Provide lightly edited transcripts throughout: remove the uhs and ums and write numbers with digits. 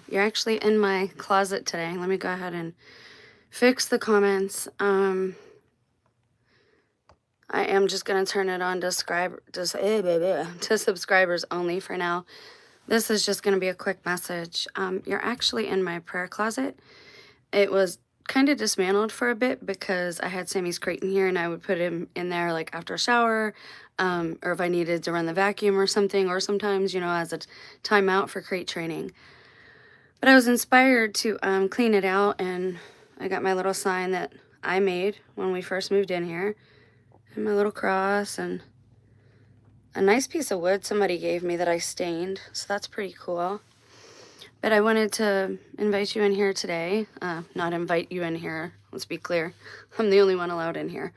You're actually in my closet today. Let me go ahead and fix the comments. I am just gonna turn it on to subscribers only for now. This is just gonna be a quick message. You're actually in my prayer closet. It was kind of dismantled for a bit because I had Sammy's crate in here and I would put him in there like after a shower, or if I needed to run the vacuum or something, or sometimes, as a timeout for crate training. But I was inspired to clean it out, and I got my little sign that I made when we first moved in here, and my little cross, and a nice piece of wood somebody gave me that I stained, so that's pretty cool. But I wanted to invite you in here today. Not invite you in here, let's be clear. I'm the only one allowed in here.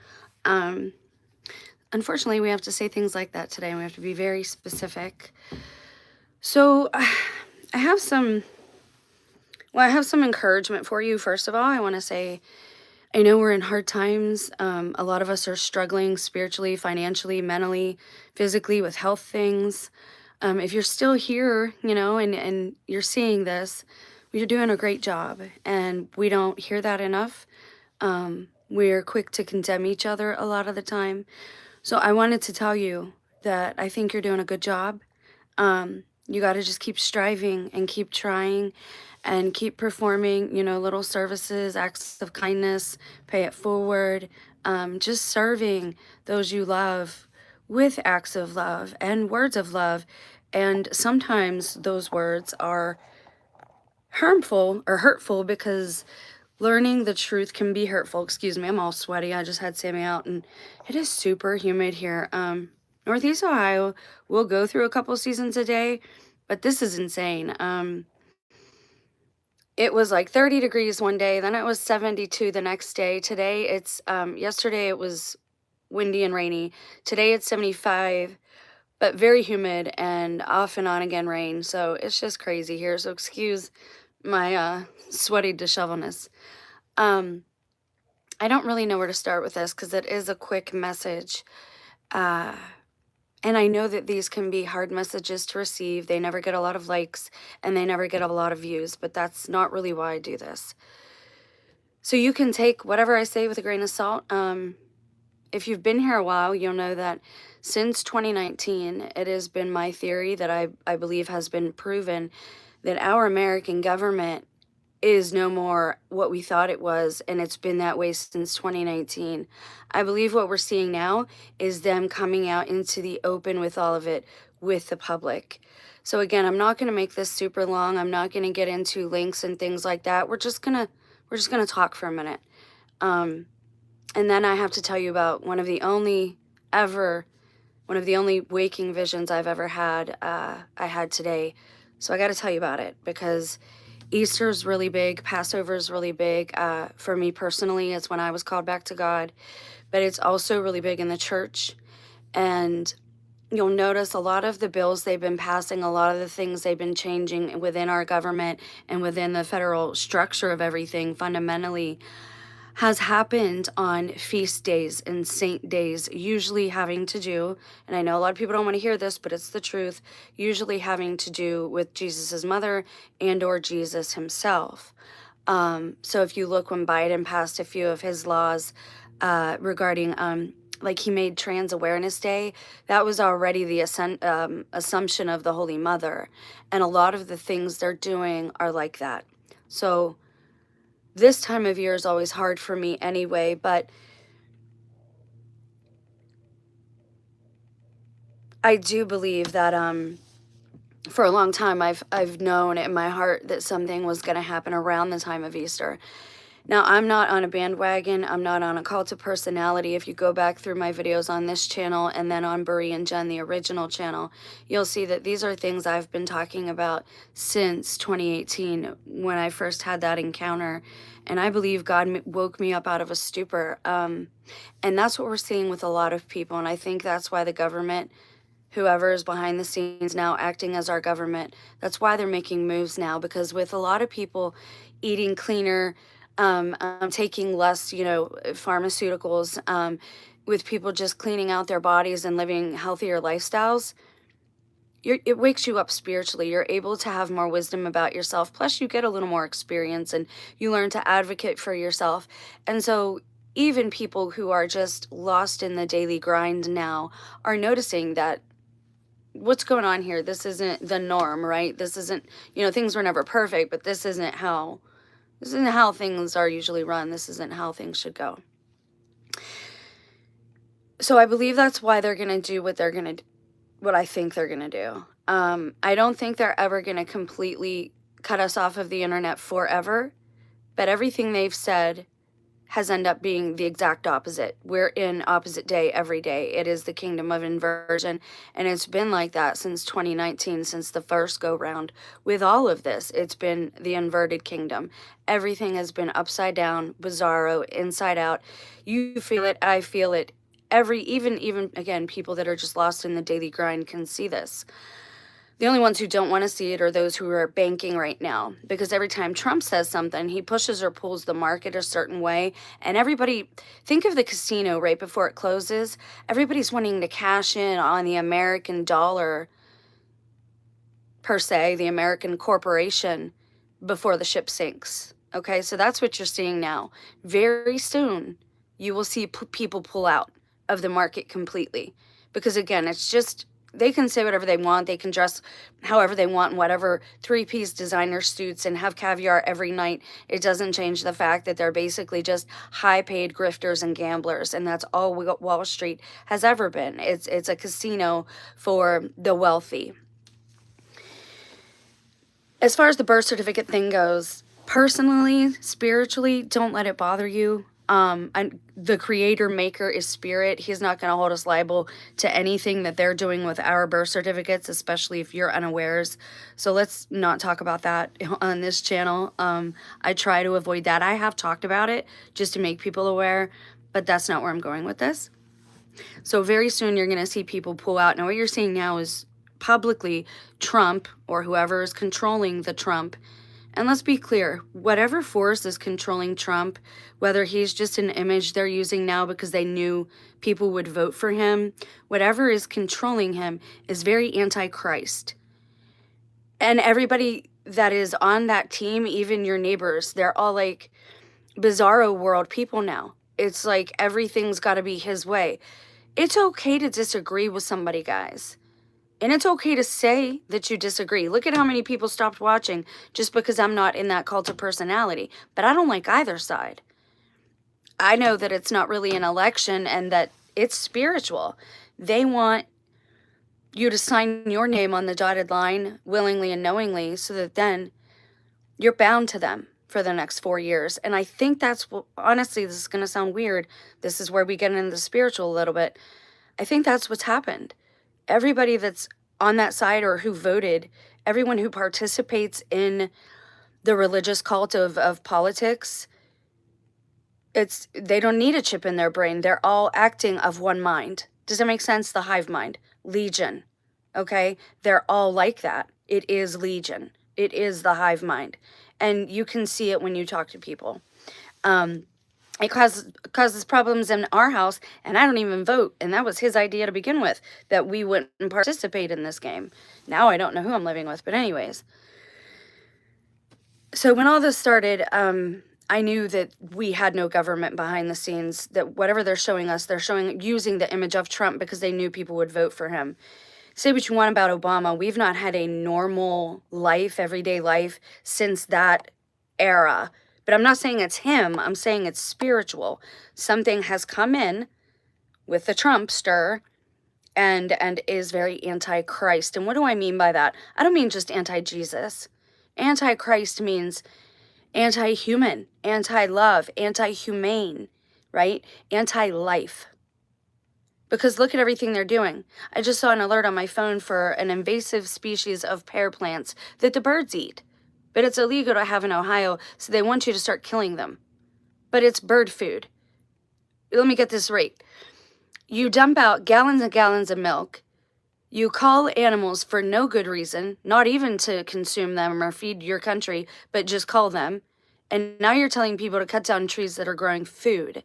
Unfortunately, we have to say things like that today, and we have to be very specific. So I have some encouragement for you. First of all, I want to say, I know we're in hard times. A lot of us are struggling spiritually, financially, mentally, physically with health things. If you're still here, and you're seeing this, you're doing a great job. And we don't hear that enough. We're quick to condemn each other a lot of the time. So I wanted to tell you that I think you're doing a good job. You got to just keep striving and keep trying and keep performing, little services, acts of kindness, pay it forward, just serving those you love with acts of love and words of love. And sometimes those words are harmful or hurtful because learning the truth can be hurtful. Excuse me, I'm all sweaty. I just had Sammy out and it is super humid here. Northeast Ohio will go through a couple seasons a day, but this is insane. It was like 30 degrees one day, then it was 72 the next day. Today it's, yesterday it was windy and rainy. Today it's 75, but very humid and off and on again rain. So it's just crazy here. So excuse my sweaty dishevelness. I don't really know where to start with this because it is a quick message. And I know that these can be hard messages to receive. They never get a lot of likes and they never get a lot of views, but that's not really why I do this. So you can take whatever I say with a grain of salt. If you've been here a while, you'll know that since 2019, it has been my theory that I believe has been proven that our American government is no more what we thought it was, and it's been that way since 2019. I believe what we're seeing now is them coming out into the open with all of it with the public. So again, I'm not going to make this super long. I'm not going to get into links and things like that. We're just going to talk for a minute. And then I have to tell you about one of the only waking visions I've ever had. I had today. So I got to tell you about it because Easter's really big. Passover's really big. For me personally, it's when I was called back to God. But it's also really big in the church. And you'll notice a lot of the bills they've been passing, a lot of the things they've been changing within our government and within the federal structure of everything fundamentally has happened on feast days and saint days, usually having to do, and I know a lot of people don't want to hear this, but it's the truth, usually having to do with Jesus's mother and or Jesus himself. So if you look when Biden passed a few of his laws regarding, like he made Trans Awareness Day, that was already the assumption of the Holy Mother. And a lot of the things they're doing are like that. So this time of year is always hard for me anyway, but I do believe that for a long time I've known in my heart that something was going to happen around the time of Easter. Now, I'm not on a bandwagon. I'm not on a cult of personality. If you go back through my videos on this channel and then on Buri and Jen, the original channel, you'll see that these are things I've been talking about since 2018 when I first had that encounter. And I believe God woke me up out of a stupor. And that's what we're seeing with a lot of people. And I think that's why the government, whoever is behind the scenes now acting as our government, that's why they're making moves now. Because with a lot of people eating cleaner, taking less, pharmaceuticals, with people just cleaning out their bodies and living healthier lifestyles, it wakes you up spiritually. You're able to have more wisdom about yourself. Plus, you get a little more experience and you learn to advocate for yourself. And so, even people who are just lost in the daily grind now are noticing that what's going on here? This isn't the norm, right? This isn't, things were never perfect, but this isn't how things are usually run. This isn't how things should go. So I believe that's why they're going to do what I think they're going to do. I don't think they're ever going to completely cut us off of the internet forever, but everything they've said has ended up being the exact opposite. We're in opposite day every day. It is the kingdom of inversion, and it's been like that since 2019, since the first go round. With all of this, it's been the inverted kingdom. Everything has been upside down, bizarro, inside out. You feel it, I feel it. Even again, people that are just lost in the daily grind can see this. The only ones who don't want to see it are those who are banking right now, because every time Trump says something, he pushes or pulls the market a certain way. And everybody, think of the casino right before it closes. Everybody's wanting to cash in on the American dollar, per se, the American corporation, before the ship sinks. Okay, so that's what you're seeing now. Very soon, you will see people pull out of the market completely. Because again, it's just, they can say whatever they want. They can dress however they want in whatever three-piece designer suits and have caviar every night. It doesn't change the fact that they're basically just high-paid grifters and gamblers, and that's all Wall Street has ever been. It's a casino for the wealthy. As far as the birth certificate thing goes, personally, spiritually, don't let it bother you. The creator maker is spirit. He's not going to hold us liable to anything that they're doing with our birth certificates, especially if you're unawares. So let's not talk about that on this channel. I try to avoid that. I have talked about it just to make people aware, but that's not where I'm going with this. So very soon you're going to see people pull out. Now what you're seeing now is publicly Trump, or whoever is controlling the Trump. And let's be clear, whatever force is controlling Trump, whether he's just an image they're using now because they knew people would vote for him, whatever is controlling him is very anti-Christ. And everybody that is on that team, even your neighbors, they're all like bizarro world people now. It's like everything's got to be his way. It's okay to disagree with somebody, guys. And it's okay to say that you disagree. Look at how many people stopped watching just because I'm not in that cult of personality. But I don't like either side. I know that it's not really an election and that it's spiritual. They want you to sign your name on the dotted line willingly and knowingly so that then you're bound to them for the next 4 years. And I think that's what, honestly, this is going to sound weird. This is where we get into the spiritual a little bit. I think that's what's happened. Everybody that's on that side or who voted, everyone who participates in the religious cult of politics, they don't need a chip in their brain. They're all acting of one mind. Does that make sense? The hive mind. Legion. Okay? They're all like that. It is legion. It is the hive mind. And you can see it when you talk to people. It causes problems in our house, and I don't even vote. And that was his idea to begin with, that we wouldn't participate in this game. Now I don't know who I'm living with, but anyways. So when all this started, I knew that we had no government behind the scenes, that whatever they're showing us, using the image of Trump because they knew people would vote for him. Say what you want about Obama, we've not had a normal life, everyday life, since that era. But I'm not saying it's him. I'm saying it's spiritual. Something has come in with the Trumpster and is very anti-Christ. And what do I mean by that? I don't mean just anti-Jesus. Anti-Christ means anti-human, anti-love, anti-humane, right? Anti-life. Because look at everything they're doing. I just saw an alert on my phone for an invasive species of pear plants that the birds eat. But it's illegal to have in Ohio, so they want you to start killing them. But it's bird food. Let me get this right. You dump out gallons and gallons of milk. You call animals for no good reason, not even to consume them or feed your country, but just call them. And now you're telling people to cut down trees that are growing food.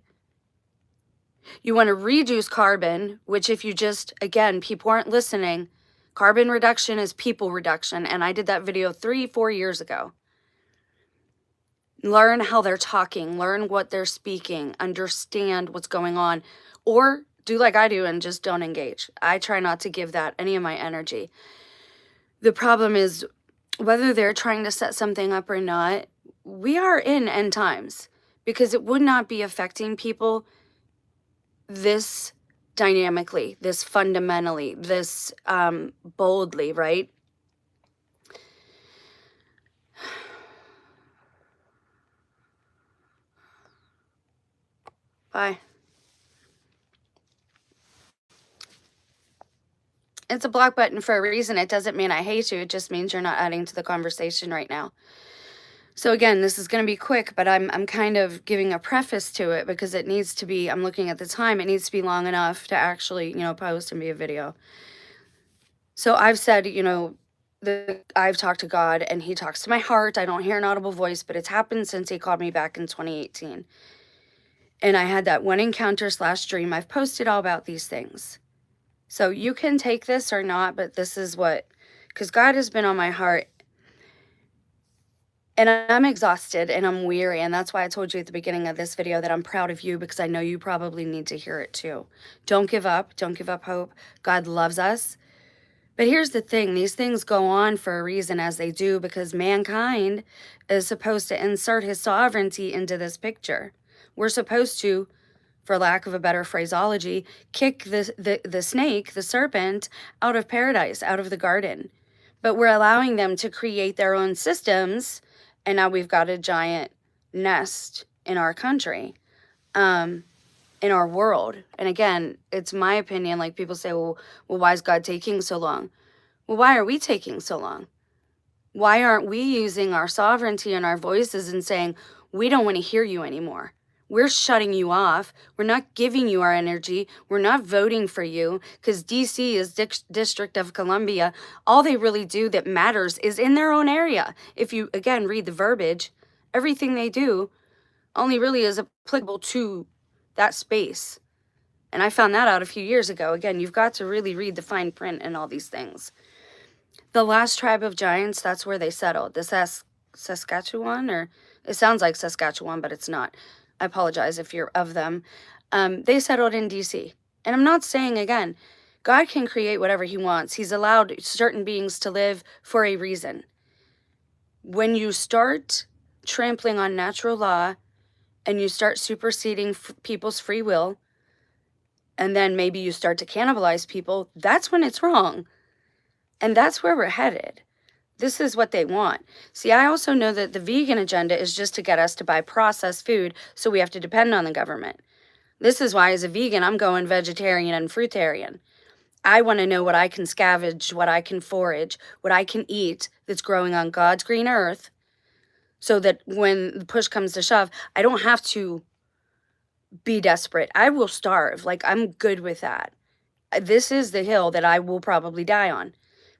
You want to reduce carbon, which if you just, again, people aren't listening. Carbon reduction is people reduction. And I did that video 3-4 years ago. Learn how they're talking, learn what they're speaking, understand what's going on, or do like I do and just don't engage. I try not to give that any of my energy. The problem is whether they're trying to set something up or not, we are in end times, because it would not be affecting people this dynamically, this fundamentally, this boldly, right? Bye. It's a block button for a reason. It doesn't mean I hate you. It just means you're not adding to the conversation right now. So again, this is going to be quick, but I'm kind of giving a preface to it because it needs to be, I'm looking at the time, it needs to be long enough to actually, post and be a video. So I've said, I've talked to God and he talks to my heart. I don't hear an audible voice, but it's happened since he called me back in 2018. And I had that one encounter / dream. I've posted all about these things. So you can take this or not, but this is what, because God has been on my heart. And I'm exhausted and I'm weary. And that's why I told you at the beginning of this video that I'm proud of you, because I know you probably need to hear it too. Don't give up. Don't give up hope. God loves us. But here's the thing. These things go on for a reason, as they do, because mankind is supposed to insert his sovereignty into this picture. We're supposed to, for lack of a better phraseology, kick the snake, the serpent, out of paradise, out of the garden. But we're allowing them to create their own systems, and now we've got a giant nest in our country, in our world. And again, it's my opinion. Like, people say, well, why is God taking so long? Well, why are we taking so long? Why aren't we using our sovereignty and our voices and saying, we don't want to hear you anymore? We're shutting you off. We're not giving you our energy. We're not voting for you, because DC is District of Columbia. All they really do that matters is in their own area. If you, again, read the verbiage, everything they do only really is applicable to that space. And I found that out a few years ago. Again, you've got to really read the fine print and all these things. The last tribe of giants, that's where they settled. The Saskatchewan, or it sounds like Saskatchewan, but it's not. I apologize if you're of them. They settled in DC. And I'm not saying, again, God can create whatever he wants. He's allowed certain beings to live for a reason. When you start trampling on natural law and you start superseding people's free will, and then maybe you start to cannibalize people, that's when it's wrong. And that's where we're headed. This is what they want. See, I also know that the vegan agenda is just to get us to buy processed food, so we have to depend on the government. This is why, as a vegan, I'm going vegetarian and fruitarian. I want to know what I can scavenge, what I can forage, what I can eat that's growing on God's green earth, so that when the push comes to shove, I don't have to be desperate. I will starve. Like, I'm good with that. This is the hill that I will probably die on,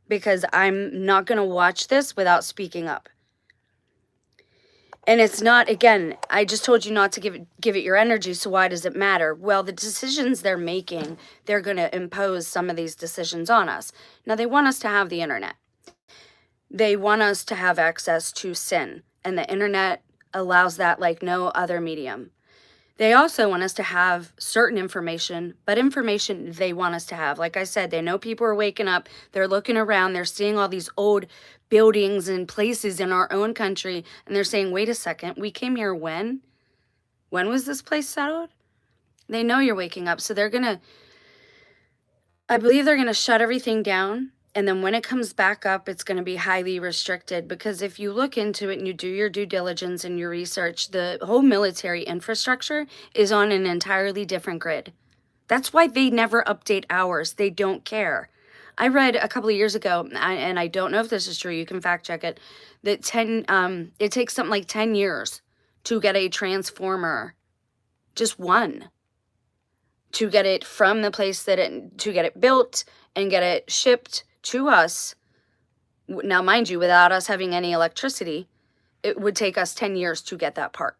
because I'm not going to watch this without speaking up. And it's not, again, I just told you not to give it your energy, so why does it matter? Well, the decisions they're making, they're going to impose some of these decisions on us. Now, they want us to have the internet. They want us to have access to sin, and the internet allows that like no other medium. They also want us to have certain information, but information they want us to have. Like I said, they know people are waking up, they're looking around, they're seeing all these old buildings and places in our own country, and they're saying, wait a second, we came here when? When was this place settled? They know you're waking up, so I believe they're gonna shut everything down. And then when it comes back up, it's going to be highly restricted, because if you look into it and you do your due diligence and your research, the whole military infrastructure is on an entirely different grid. That's why they never update ours. They don't care. I read a couple of years ago, and I don't know if this is true, you can fact check it, that it takes something like 10 years to get a transformer, just one, to get it from the place to get it built and get it shipped to us. Now, mind you, without us having any electricity, it would take us 10 years to get that part.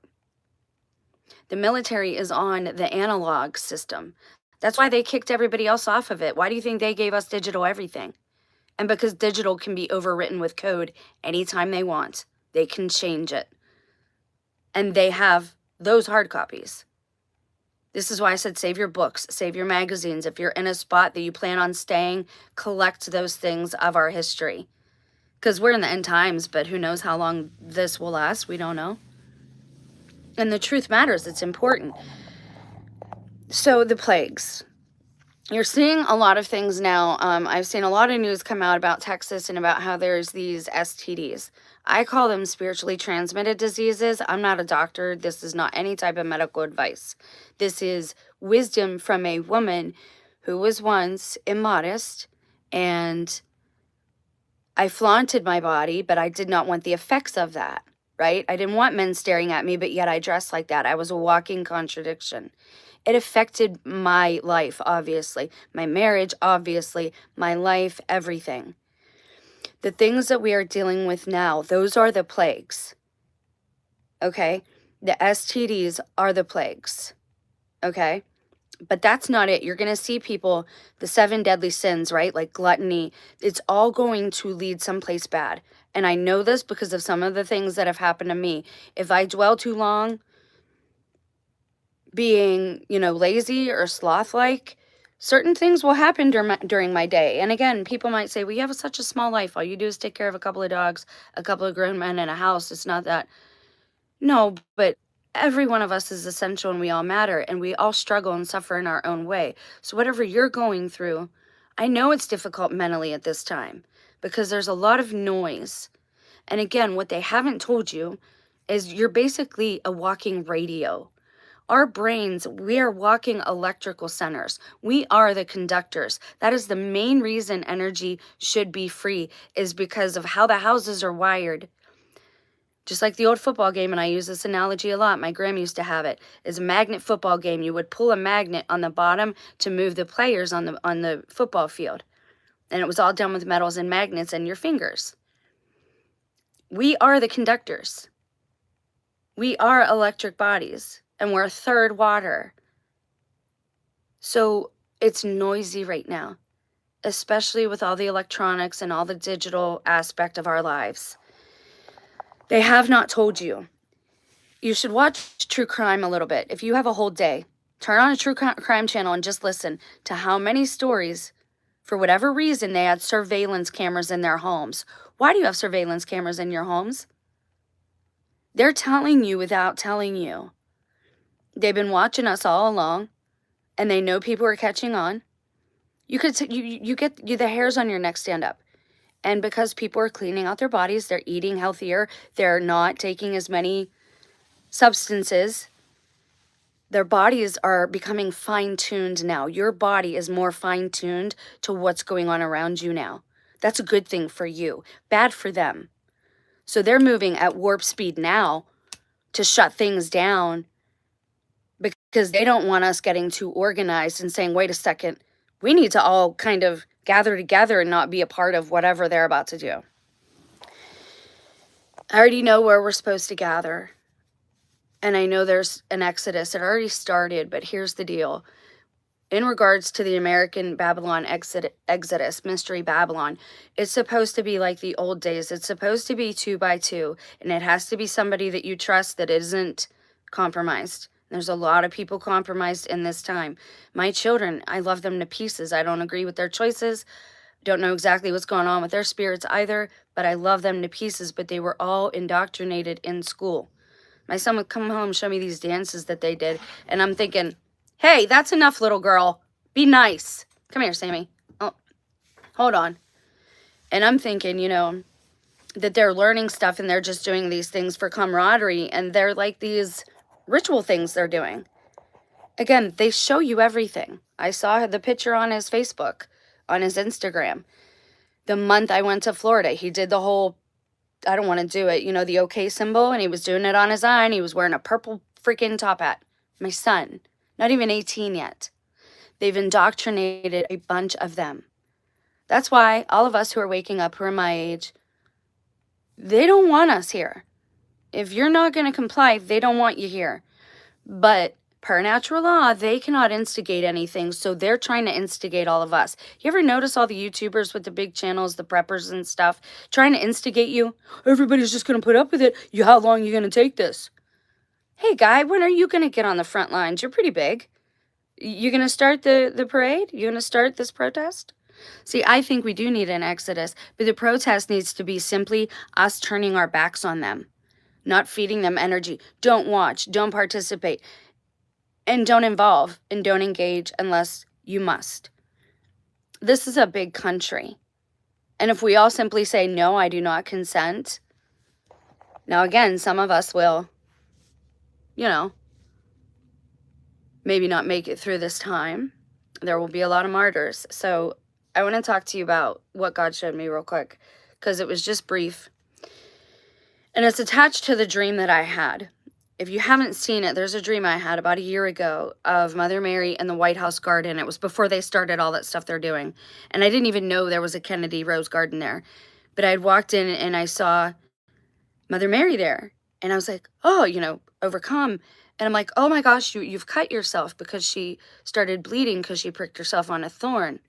The military is on the analog system. That's why they kicked everybody else off of it. Why do you think they gave us digital everything? And because digital can be overwritten with code anytime they want, they can change it. And they have those hard copies. This is why I said save your books, save your magazines. If you're in a spot that you plan on staying, collect those things of our history. Because we're in the end times, but who knows how long this will last? We don't know. And the truth matters. It's important. So the plagues. You're seeing a lot of things now. I've seen a lot of news come out about Texas and about how there's these STDs. I call them spiritually transmitted diseases. I'm not a doctor. This is not any type of medical advice. This is wisdom from a woman who was once immodest, and I flaunted my body, but I did not want the effects of that, right? I didn't want men staring at me, but yet I dressed like that. I was a walking contradiction. It affected my life, obviously, my marriage, obviously, my life, everything. The things that we are dealing with now, those are the plagues, okay? The STDs are the plagues, okay? But that's not it. You're going to see people, the 7 deadly sins, right? Like gluttony, it's all going to lead someplace bad. And I know this because of some of the things that have happened to me. If I dwell too long being, lazy or sloth-like, certain things will happen during my day. And again, people might say, well, you have such a small life. All you do is take care of a couple of dogs, a couple of grown men, and a house. It's not that. No, but every one of us is essential and we all matter, and we all struggle and suffer in our own way. So whatever you're going through, I know it's difficult mentally at this time because there's a lot of noise. And again, what they haven't told you is you're basically a walking radio. Our brains, we are walking electrical centers. We are the conductors. That is the main reason energy should be free, is because of how the houses are wired. Just like the old football game, and I use this analogy a lot, my grandma used to have it, is a magnet football game. You would pull a magnet on the bottom to move the players on the football field. And it was all done with metals and magnets and your fingers. We are the conductors. We are electric bodies, and we're a third water. So it's noisy right now, especially with all the electronics and all the digital aspect of our lives. They have not told you. You should watch true crime a little bit. If you have a whole day, turn on a true crime channel and just listen to how many stories, for whatever reason, they had surveillance cameras in their homes. Why do you have surveillance cameras in your homes? They're telling you without telling you. They've been watching us all along, and they know people are catching on. You get the hairs on your neck stand up. And because people are cleaning out their bodies, they're eating healthier, they're not taking as many substances, their bodies are becoming fine-tuned now. Your body is more fine-tuned to what's going on around you now. That's a good thing for you, bad for them. So they're moving at warp speed now to shut things down because they don't want us getting too organized and saying, wait a second, we need to all kind of gather together and not be a part of whatever they're about to do. I already know where we're supposed to gather. And I know there's an exodus. It already started, but here's the deal. In regards to the American Babylon exodus, Mystery Babylon, it's supposed to be like the old days. It's supposed to be 2 by 2, and it has to be somebody that you trust that isn't compromised. There's a lot of people compromised in this time. My children, I love them to pieces. I don't agree with their choices. Don't know exactly what's going on with their spirits either, but I love them to pieces. But they were all indoctrinated in school. My son would come home and show me these dances that they did, and I'm thinking, hey, that's enough, little girl. Be nice. Come here, Sammy. Oh, hold on. And I'm thinking, that they're learning stuff and they're just doing these things for camaraderie, and they're like these ritual things they're doing. Again, they show you everything. I saw the picture on his Facebook, on his Instagram. The month I went to Florida, he did the whole, I don't want to do it, the okay symbol, and he was doing it on his eye, and he was wearing a purple freaking top hat. My son, not even 18 yet. They've indoctrinated a bunch of them. That's why all of us who are waking up, who are my age, they don't want us here. If you're not going to comply, they don't want you here. But per natural law, they cannot instigate anything, so they're trying to instigate all of us. You ever notice all the YouTubers with the big channels, the preppers and stuff, trying to instigate you? Everybody's just going to put up with it. How long are you going to take this? Hey, guy, when are you going to get on the front lines? You're pretty big. You going to start the parade? You going to start this protest? See, I think we do need an exodus, but the protest needs to be simply us turning our backs on them, not feeding them energy. Don't watch, don't participate. And don't involve and don't engage unless you must. This is a big country. And if we all simply say, no, I do not consent. Now, again, some of us will, maybe not make it through this time. There will be a lot of martyrs. So I want to talk to you about what God showed me real quick, because it was just brief. And it's attached to the dream that I had. If you haven't seen it, there's a dream I had about a year ago of Mother Mary in the White House garden. It was before they started all that stuff they're doing. And I didn't even know there was a Kennedy Rose Garden there. But I'd walked in and I saw Mother Mary there. And I was like, oh, overcome. And I'm like, oh my gosh, you've cut yourself, because she started bleeding because she pricked herself on a thorn.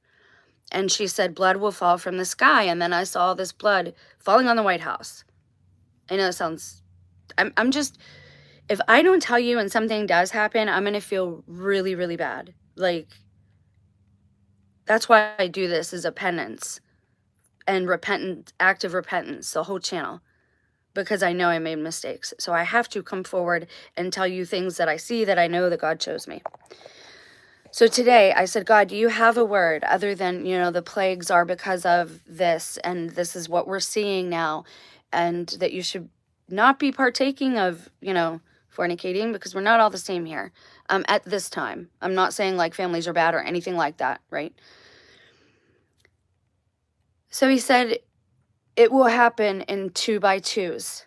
And she said, blood will fall from the sky. And then I saw this blood falling on the White House. I know it sounds, I'm just, if I don't tell you and something does happen, I'm going to feel really, really bad. Like, that's why I do this, is a penance and active repentance, the whole channel, because I know I made mistakes. So I have to come forward and tell you things that I see, that I know that God shows me. So today I said, God, do you have a word other than, the plagues are because of this, and this is what we're seeing now, and that you should not be partaking of, fornicating, because we're not all the same here at this time. I'm not saying like families are bad or anything like that, right? So he said, it will happen in 2 by 2s.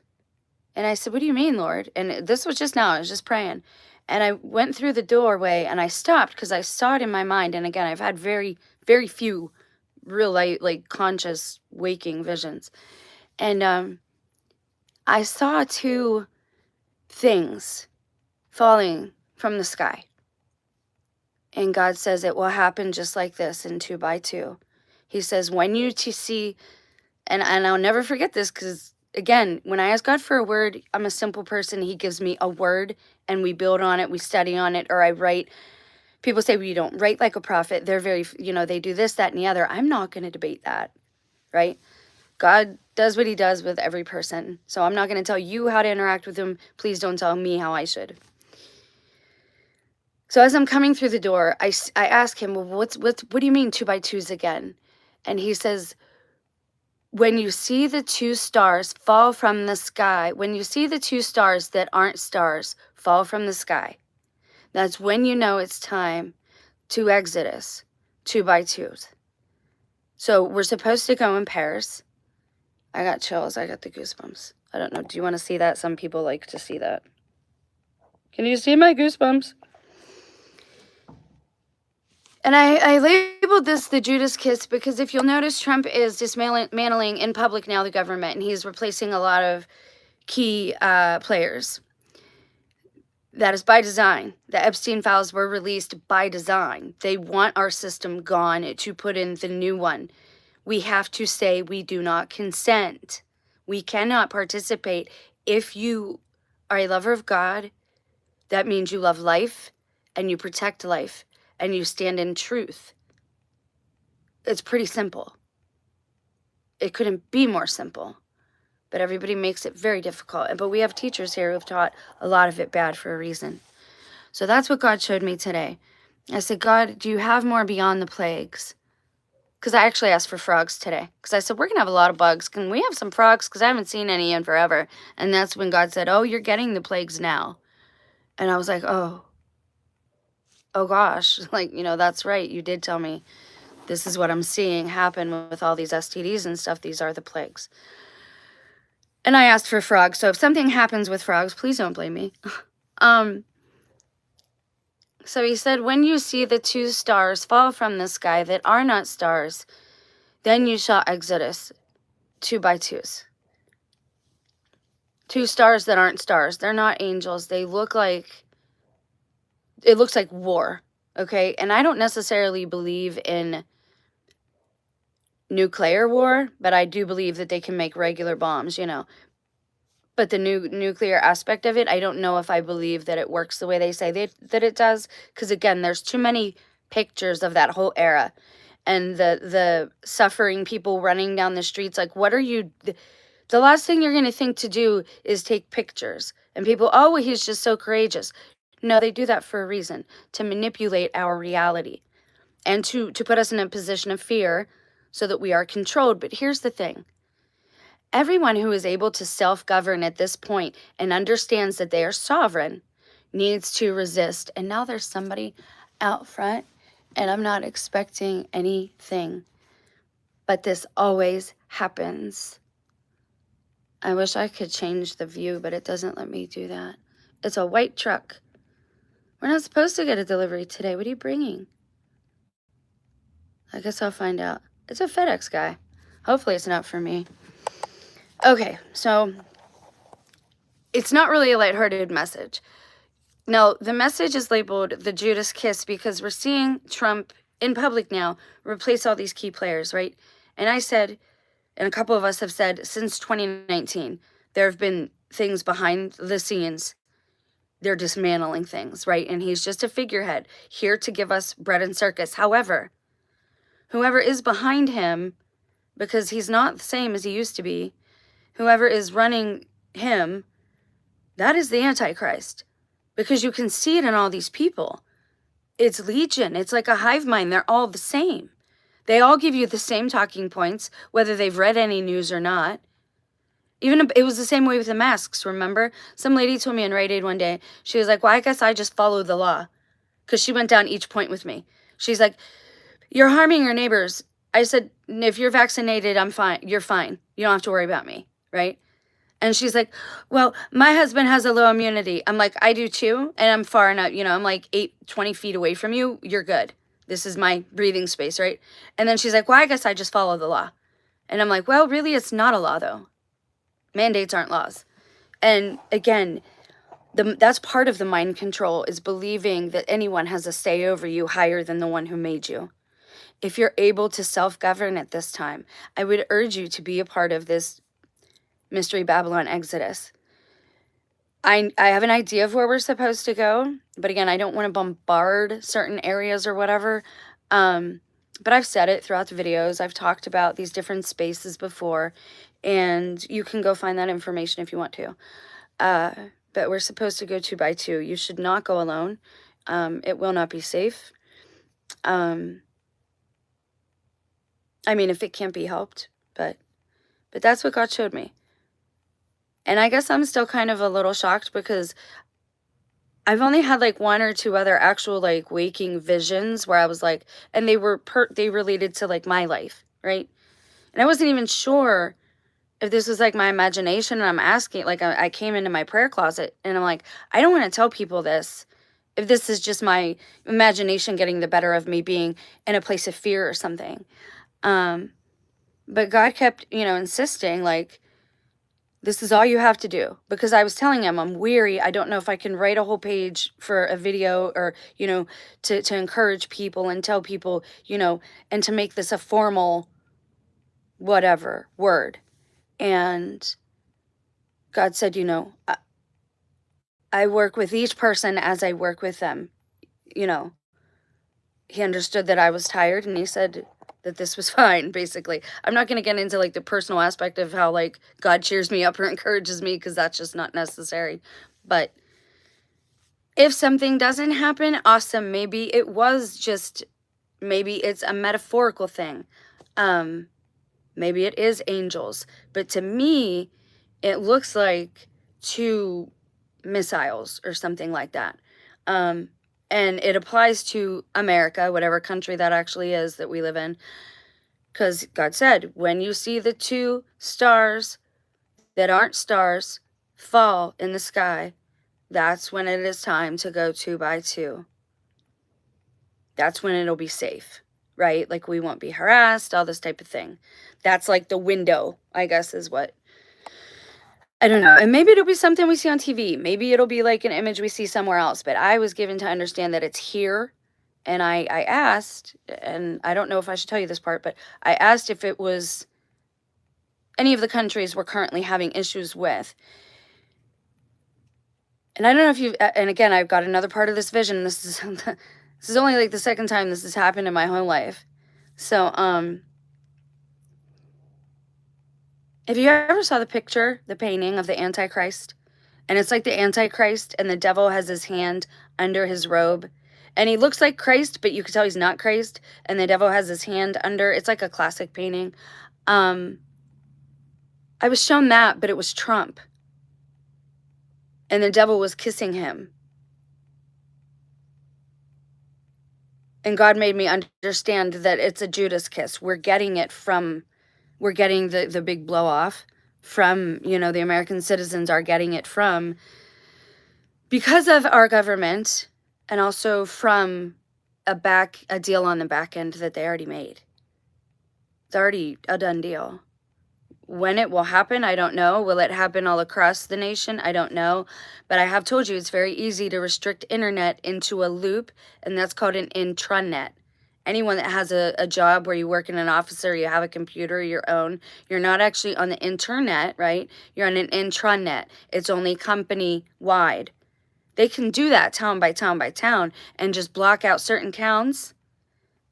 And I said, what do you mean, Lord? And this was just now, I was just praying. And I went through the doorway and I stopped because I saw it in my mind. And again, I've had very, very few real like conscious waking visions. And I saw 2 things falling from the sky. And God says it will happen just like this in 2 by 2. He says, when you see, and I'll never forget this, because again, when I ask God for a word, I'm a simple person. He gives me a word and we build on it, we study on it, or I write. People say, well, you don't write like a prophet. They're very, they do this, that, and the other. I'm not going to debate that, right? God does what he does with every person. So I'm not going to tell you how to interact with him. Please don't tell me how I should. So as I'm coming through the door, I ask him, well, what do you mean 2 by 2s again? And he says, when you see the 2 stars fall from the sky, when you see the 2 stars that aren't stars fall from the sky, that's when you know it's time to Exodus 2 by 2s. So we're supposed to go in pairs. I got chills. I got the goosebumps. I don't know. Do you want to see that? Some people like to see that. Can you see my goosebumps? And I labeled this the Judas kiss because if you'll notice, Trump is dismantling in public now the government, and he's replacing a lot of key players. That is by design. The Epstein files were released by design. They want our system gone to put in the new one. We have to say we do not consent. We cannot participate. If you are a lover of God, that means you love life and you protect life and you stand in truth. It's pretty simple. It couldn't be more simple, but everybody makes it very difficult. But we have teachers here who have taught a lot of it bad for a reason. So that's what God showed me today. I said, God, do you have more beyond the plagues? Because I actually asked for frogs today. Because I said, we're going to have a lot of bugs. Can we have some frogs? Because I haven't seen any in forever. And that's when God said, oh, you're getting the plagues now. And I was like, oh gosh. Like, that's right. You did tell me this is what I'm seeing happen with all these STDs and stuff. These are the plagues. And I asked for frogs. So if something happens with frogs, please don't blame me. So he said, when you see the 2 stars fall from the sky that are not stars, then you shall Exodus 2 by 2s. 2 stars that aren't stars. They're not angels. They look like it looks like war, okay? And I don't necessarily believe in nuclear war, but I do believe that they can make regular bombs, you know. But the nuclear aspect of it, I don't know if I believe that it works the way they say that it does, because again, there's too many pictures of that whole era and the suffering people running down the streets. Like, what are you? The last thing you're going to think to do is take pictures. And people, oh, well, he's just so courageous. No, they do that for a reason, to manipulate our reality and to put us in a position of fear so that we are controlled. But here's the thing. Everyone who is able to self-govern at this point and understands that they are sovereign needs to resist. And now there's somebody out front, and I'm not expecting anything, but this always happens. I wish I could change the view, but it doesn't let me do that. It's a white truck. We're not supposed to get a delivery today. What are you bringing? I guess I'll find out. It's a FedEx guy. Hopefully it's not for me. Okay, so it's not really a lighthearted message. Now, the message is labeled the Judas kiss because we're seeing Trump in public now replace all these key players, right? And I said, and a couple of us have said, since 2019, there have been things behind the scenes. They're dismantling things, right? And he's just a figurehead here to give us bread and circus. However, whoever is behind him, because he's not the same as he used to be, whoever is running him, that is the Antichrist. Because you can see it in all these people. It's legion. It's like a hive mind. They're all the same. They all give you the same talking points, whether they've read any news or not. Even it was the same way with the masks, remember? Some lady told me in Rite Aid one day, she was like, well, I guess I just follow the law. Because she went down each point with me. She's like, you're harming your neighbors. I said, if you're vaccinated, I'm fine. You're fine. You don't have to worry about me, right? And she's like, well, my husband has a low immunity. I'm like, I do too. And I'm far enough, you know, I'm like 20 feet away from you. You're good. This is my breathing space, right? And then she's like, well, I guess I just follow the law. And I'm like, well, really, it's not a law, though. Mandates aren't laws. And again, that's part of the mind control, is believing that anyone has a say over you higher than the one who made you. If you're able to self-govern at this time, I would urge you to be a part of this Mystery Babylon Exodus. I have an idea of where we're supposed to go, but again, I don't want to bombard certain areas or whatever. But I've said it throughout the videos. I've talked about these different spaces before, and you can go find that information if you want to. But we're supposed to go 2 by 2. You should not go alone. It will not be safe. I mean, if it can't be helped, but that's what God showed me. And I guess I'm still kind of a little shocked because I've only had like 1 or 2 other actual like waking visions where I was like, and they related to like my life, right? And I wasn't even sure if this was like my imagination. And I'm asking, like, I came into my prayer closet and I'm like, I don't want to tell people this if this is just my imagination getting the better of me being in a place of fear or something. But God kept, you know, insisting, like, this is all you have to do. Because I was telling him, I'm weary. I don't know if I can write a whole page for a video or, you know, to encourage people and tell people, you know, and to make this a formal whatever word. And God said, you know, I work with each person as I work with them. You know, he understood that I was tired, and he said that this was fine, basically. I'm not going to get into like the personal aspect of how like God cheers me up or encourages me, because that's just not necessary. But if something doesn't happen, awesome. Maybe it was just, maybe it's a metaphorical thing. Maybe it is angels. But to me, it looks like 2 missiles or something like that. And it applies to America, whatever country that actually is that we live in. Because God said, when you see the 2 stars that aren't stars fall in the sky, that's when it is time to go 2 by 2. That's when it'll be safe, right? Like, we won't be harassed, all this type of thing. That's like the window, I guess, is what I don't know. And maybe it'll be something we see on TV. Maybe it'll be like an image we see somewhere else. But I was given to understand that it's here. And I asked, and I don't know if I should tell you this part, but I asked if it was any of the countries we're currently having issues with. And I don't know if you, and again, I've got another part of this vision. This is, this is only like the second time this has happened in my whole life. So, if you ever saw the picture, the painting of the Antichrist, and it's like the Antichrist and the devil has his hand under his robe, and he looks like Christ, but you can tell he's not Christ, and the devil has his hand under, it's like a classic painting. I was shown that, but it was Trump. And the devil was kissing him. And God made me understand that it's a Judas kiss. We're getting it from, we're getting the big blow off from, you know, the American citizens are getting it from, because of our government, and also from a deal on the back end that they already made. It's already a done deal. When it will happen, I don't know. Will it happen all across the nation? I don't know. But I have told you it's very easy to restrict internet into a loop, and that's called an intranet. Anyone that has a job where you work in an office or you have a computer your own, you're not actually on the internet, right? You're on an intranet. It's only company-wide. They can do that town by town by town and just block out certain towns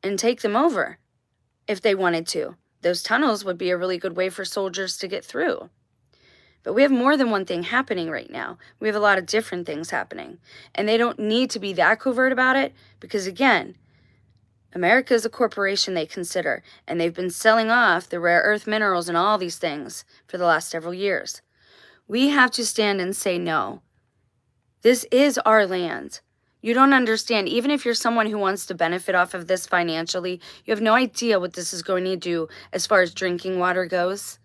and take them over if they wanted to. Those tunnels would be a really good way for soldiers to get through. But we have more than one thing happening right now. We have a lot of different things happening. And they don't need to be that covert about it because, again, America is a corporation they consider, and they've been selling off the rare earth minerals and all these things for the last several years. We have to stand and say no. This is our land. You don't understand. Even if you're someone who wants to benefit off of this financially, you have no idea what this is going to do as far as drinking water goes.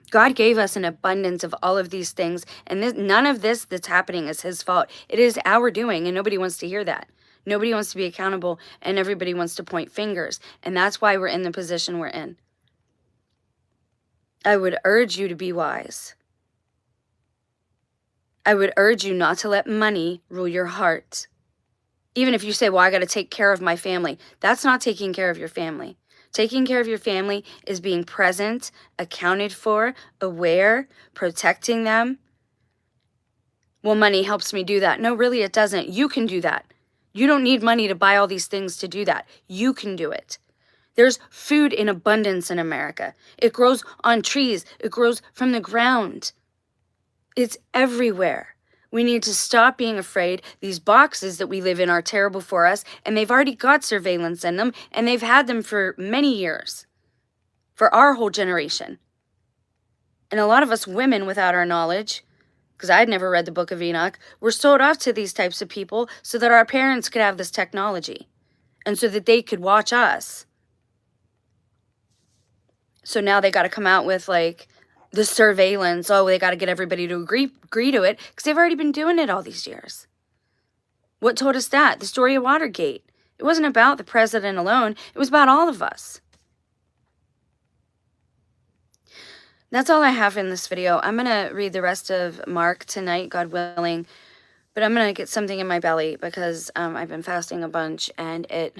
God gave us an abundance of all of these things, and none of this that's happening is his fault. It is our doing, and nobody wants to hear that. Nobody wants to be accountable, and everybody wants to point fingers, and that's why we're in the position we're in. I would urge you to be wise. I would urge you not to let money rule your heart. Even if you say, well, I got to take care of my family. That's not taking care of your family. Taking care of your family is being present, accounted for, aware, protecting them. Well, money helps me do that. No, really, it doesn't. You can do that. You don't need money to buy all these things to do that. You can do it. There's food in abundance in America. It grows on trees. It grows from the ground. It's everywhere. We need to stop being afraid. These boxes that we live in are terrible for us, and they've already got surveillance in them, and they've had them for many years, for our whole generation. And a lot of us women, without our knowledge, because I'd never read the Book of Enoch, were sold off to these types of people so that our parents could have this technology, and so that they could watch us. So now they got to come out with, like, the surveillance. Oh, they got to get everybody to agree to it because they've already been doing it all these years. What told us that? The story of Watergate. It wasn't about the president alone. It was about all of us. That's all I have in this video. I'm going to read the rest of Mark tonight, God willing. But I'm going to get something in my belly because I've been fasting a bunch and it...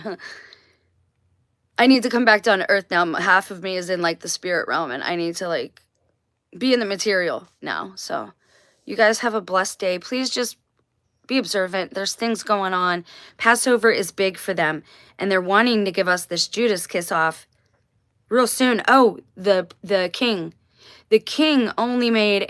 I need to come back down to earth now. Half of me is in, like, the spirit realm, and I need to, like, be in the material now. So you guys have a blessed day. Please just be observant. There's things going on. Passover is big for them, and they're wanting to give us this Judas kiss off real soon. Oh, the king. The king only made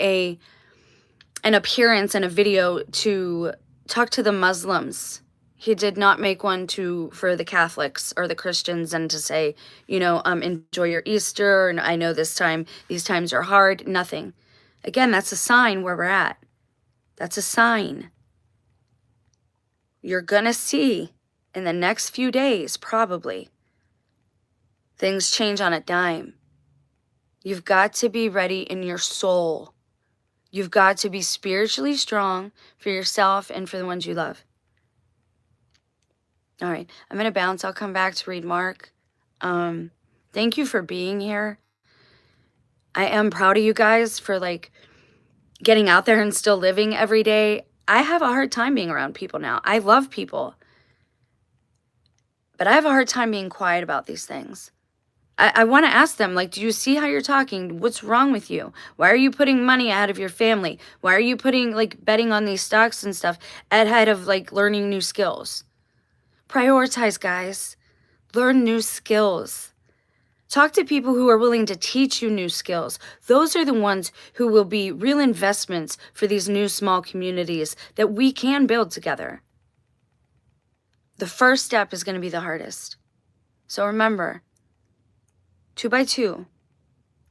an appearance in a video to talk to the Muslims. He did not make one for the Catholics or the Christians and to say, you know, enjoy your Easter, and I know these times are hard. Nothing. Again, that's a sign where we're at. That's a sign. You're gonna see in the next few days, probably, things change on a dime. You've got to be ready in your soul. You've got to be spiritually strong for yourself and for the ones you love. All right, I'm going to bounce. I'll come back to read Mark. Thank you for being here. I am proud of you guys for, like, getting out there and still living every day. I have a hard time being around people now. I love people, but I have a hard time being quiet about these things. I want to ask them, like, do you see how you're talking? What's wrong with you? Why are you putting money ahead of your family? Why are you putting, like, betting on these stocks and stuff ahead of, like, learning new skills? Prioritize, guys. Learn new skills. Talk to people who are willing to teach you new skills. Those are the ones who will be real investments for these new small communities that we can build together. The first step is going to be the hardest. So remember, 2 by 2,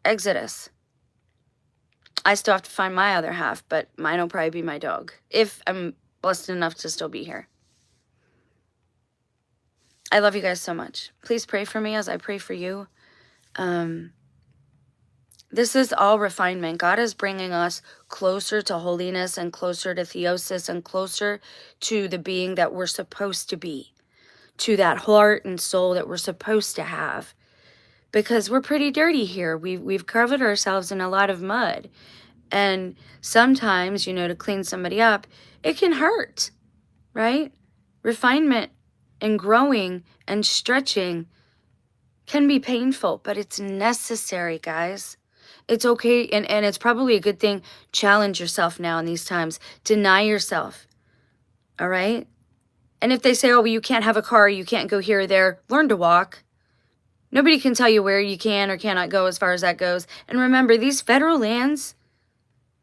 Exodus. I still have to find my other half, but mine will probably be my dog, if I'm blessed enough to still be here. I love you guys so much. Please pray for me as I pray for you. This is all refinement. God is bringing us closer to holiness and closer to theosis and closer to the being that we're supposed to be, to that heart and soul that we're supposed to have. Because we're pretty dirty here. We've covered ourselves in a lot of mud. And sometimes, to clean somebody up, it can hurt, right? Refinement and growing and stretching can be painful, but it's necessary, guys. It's okay, and it's probably a good thing. Challenge yourself now in these times. Deny yourself, all right? And if they say, oh, well, you can't have a car, you can't go here or there, learn to walk. Nobody can tell you where you can or cannot go as far as that goes. And remember, these federal lands,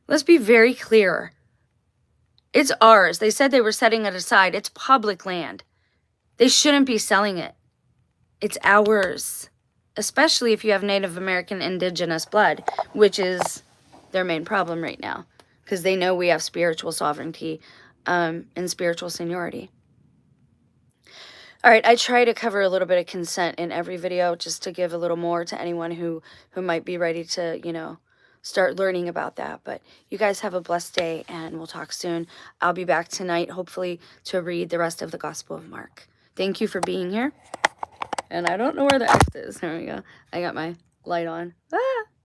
let's be very clear. It's ours. They said they were setting it aside. It's public land. They shouldn't be selling it. It's ours, especially if you have Native American indigenous blood, which is their main problem right now, because they know we have spiritual sovereignty and spiritual seniority. All right, I try to cover a little bit of consent in every video just to give a little more to anyone who might be ready to, start learning about that. But you guys have a blessed day, and we'll talk soon. I'll be back tonight, hopefully, to read the rest of the Gospel of Mark. Thank you for being here. And I don't know where the X is. There we go. I got my light on. Ah!